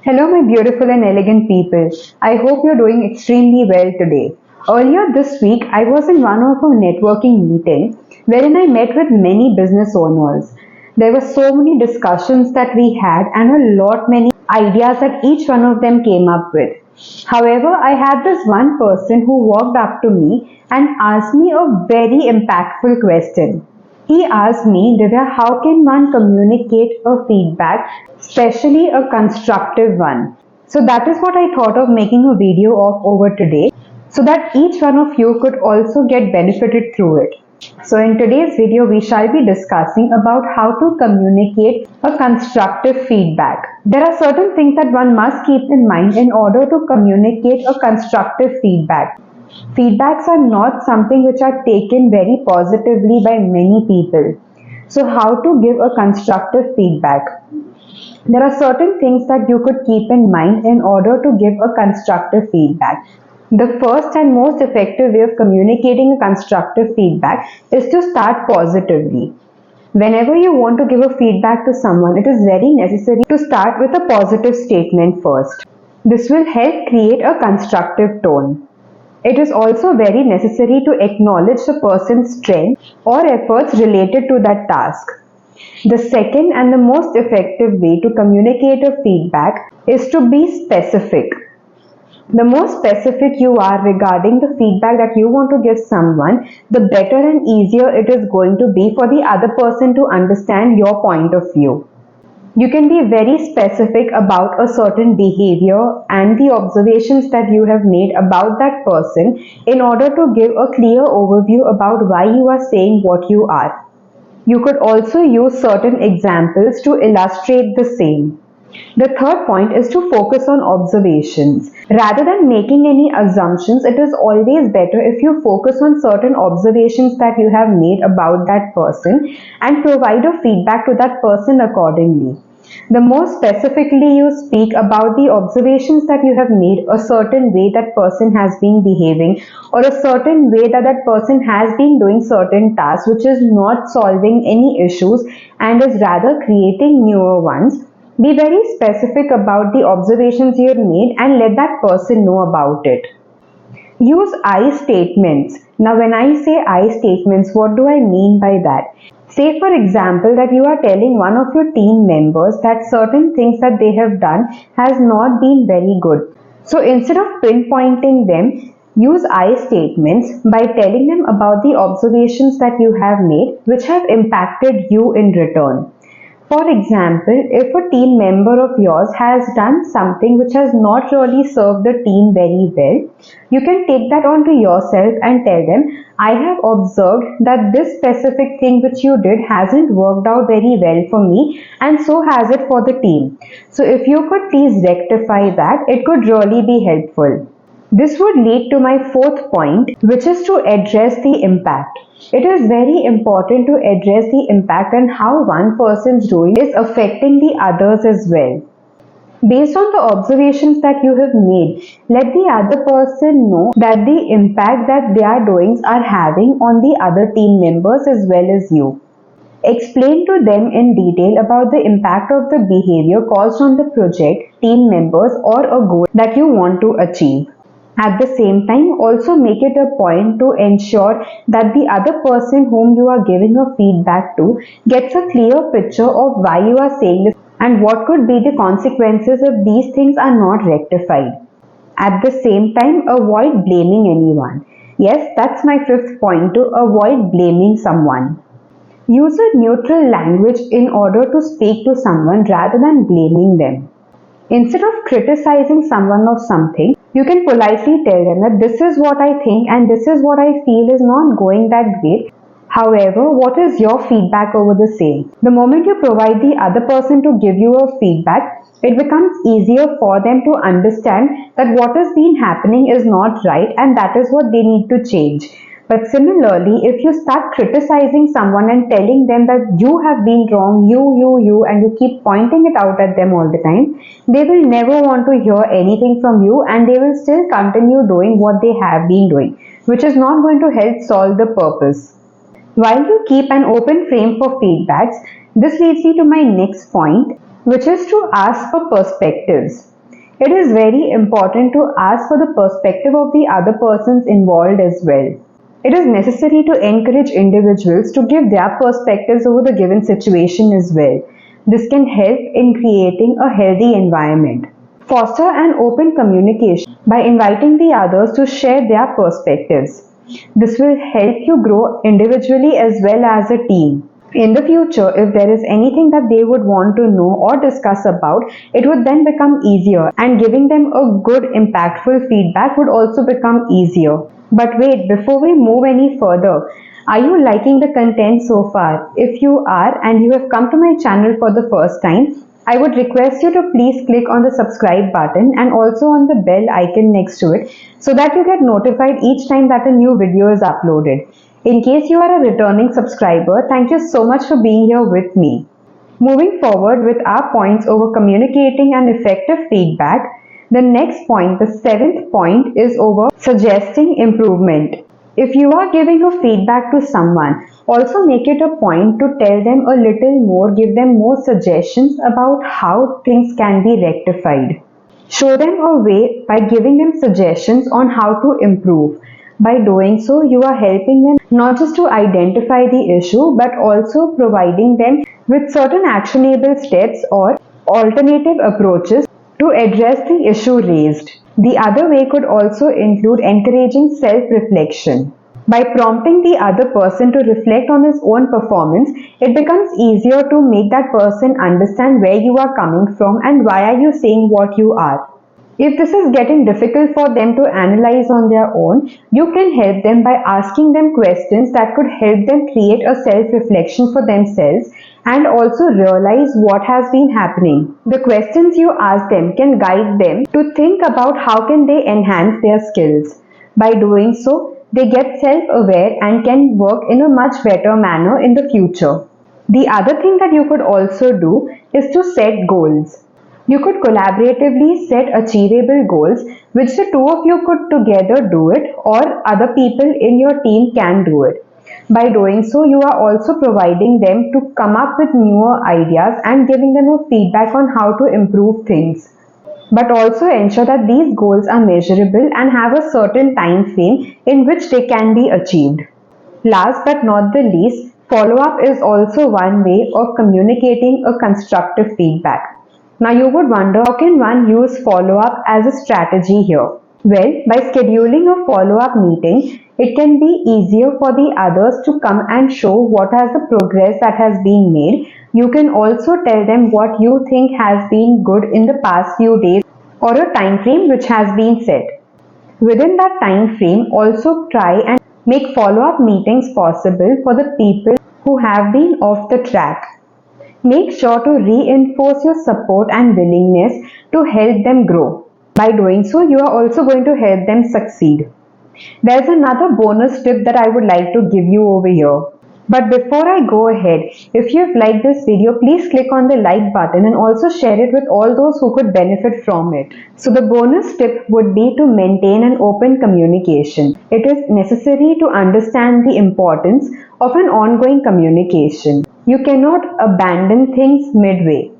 Hello, my beautiful and elegant people. I hope you're doing extremely well today. Earlier this week, I was in one of our networking meetings wherein I met with many business owners. There were so many discussions that we had and a lot many ideas that each one of them came up with. However, I had this one person who walked up to me and asked me a very impactful question. He asked me, Divya, how can one communicate a feedback, especially a constructive one? So that is what I thought of making a video of over today, so that each one of you could also get benefited through it. So in today's video, we shall be discussing about how to communicate a constructive feedback. There are certain things that one must keep in mind in order to communicate a constructive feedback. Feedbacks are not something which are taken very positively by many people. So how to give a constructive feedback? There are certain things that you could keep in mind in order to give a constructive feedback. The first and most effective way of communicating a constructive feedback is to start positively. Whenever you want to give a feedback to someone, it is very necessary to start with a positive statement first. This will help create a constructive tone. It is also very necessary to acknowledge the person's strength or efforts related to that task. The second and the most effective way to communicate a feedback is to be specific. The more specific you are regarding the feedback that you want to give someone, the better and easier it is going to be for the other person to understand your point of view. You can be very specific about a certain behavior and the observations that you have made about that person in order to give a clear overview about why you are saying what you are. You could also use certain examples to illustrate the same. The third point is to focus on observations. Rather than making any assumptions, it is always better if you focus on certain observations that you have made about that person and provide a feedback to that person accordingly. The more specifically you speak about the observations that you have made, a certain way that person has been behaving, or a certain way that that person has been doing certain tasks which is not solving any issues and is rather creating newer ones, be very specific about the observations you have made and let that person know about it. Use I statements. Now when I say I statements, what do I mean by that? Say for example that you are telling one of your team members that certain things that they have done has not been very good. So instead of pinpointing them, use I statements by telling them about the observations that you have made which have impacted you in return. For example, if a team member of yours has done something which has not really served the team very well, you can take that onto yourself and tell them, I have observed that this specific thing which you did hasn't worked out very well for me and so has it for the team. So if you could please rectify that, it could really be helpful. This would lead to my fourth point, which is to address the impact. It is very important to address the impact and how one person's doing is affecting the others as well. Based on the observations that you have made, let the other person know that the impact that their doings are having on the other team members as well as you. Explain to them in detail about the impact of the behavior caused on the project, team members, or a goal that you want to achieve. At the same time, also make it a point to ensure that the other person whom you are giving a feedback to gets a clear picture of why you are saying this and what could be the consequences if these things are not rectified. At the same time, avoid blaming anyone. Yes, that's my fifth point, to avoid blaming someone. Use a neutral language in order to speak to someone rather than blaming them. Instead of criticizing someone of something, you can politely tell them that this is what I think and this is what I feel is not going that great. However, what is your feedback over the same? The moment you provide the other person to give you a feedback, it becomes easier for them to understand that what has been happening is not right and that is what they need to change. But similarly, if you start criticizing someone and telling them that you have been wrong, you, and you keep pointing it out at them all the time, they will never want to hear anything from you and they will still continue doing what they have been doing, which is not going to help solve the purpose. While you keep an open frame for feedbacks, this leads me to my next point, which is to ask for perspectives. It is very important to ask for the perspective of the other persons involved as well. It is necessary to encourage individuals to give their perspectives over the given situation as well. This can help in creating a healthy environment. Foster an open communication by inviting the others to share their perspectives. This will help you grow individually as well as a team. In the future, if there is anything that they would want to know or discuss about, it would then become easier, and giving them a good, impactful feedback would also become easier. But wait, before we move any further, are you liking the content so far? If you are and you have come to my channel for the first time, I would request you to please click on the subscribe button and also on the bell icon next to it so that you get notified each time that a new video is uploaded. In case you are a returning subscriber, thank you so much for being here with me. Moving forward with our points over communicating and effective feedback, the next point, the seventh point, is over suggesting improvement. If you are giving a feedback to someone, also make it a point to tell them a little more, give them more suggestions about how things can be rectified. Show them a way by giving them suggestions on how to improve. By doing so, you are helping them not just to identify the issue, but also providing them with certain actionable steps or alternative approaches to address the issue raised. The other way could also include encouraging self-reflection. By prompting the other person to reflect on his own performance, it becomes easier to make that person understand where you are coming from and why are you saying what you are. If this is getting difficult for them to analyze on their own, you can help them by asking them questions that could help them create a self-reflection for themselves and also realize what has been happening. The questions you ask them can guide them to think about how can they enhance their skills. By doing so, they get self-aware and can work in a much better manner in the future. The other thing that you could also do is to set goals. You could collaboratively set achievable goals which the two of you could together do it, or other people in your team can do it. By doing so, you are also providing them to come up with newer ideas and giving them a feedback on how to improve things. But also ensure that these goals are measurable and have a certain time frame in which they can be achieved. Last but not the least, follow-up is also one way of communicating a constructive feedback. Now you would wonder, how can one use follow-up as a strategy here? Well, by scheduling a follow-up meeting, it can be easier for the others to come and show what has the progress that has been made. You can also tell them what you think has been good in the past few days or a time frame which has been set. Within that time frame, also try and make follow-up meetings possible for the people who have been off the track. Make sure to reinforce your support and willingness to help them grow. By doing so, you are also going to help them succeed. There's another bonus tip that I would like to give you over here. But before I go ahead, if you've liked this video, please click on the like button and also share it with all those who could benefit from it. So the bonus tip would be to maintain an open communication. It is necessary to understand the importance of an ongoing communication. You cannot abandon things midway.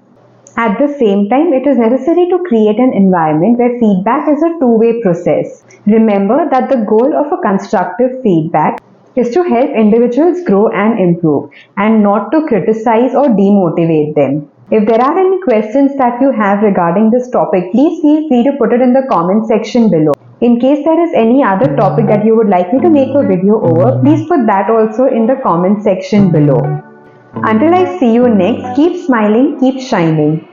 At the same time, it is necessary to create an environment where feedback is a two-way process. Remember that the goal of a constructive feedback is to help individuals grow and improve, and not to criticize or demotivate them. If there are any questions that you have regarding this topic, please feel free to put it in the comment section below. In case there is any other topic that you would like me to make a video over, please put that also in the comment section below. Until I see you next, keep smiling, keep shining.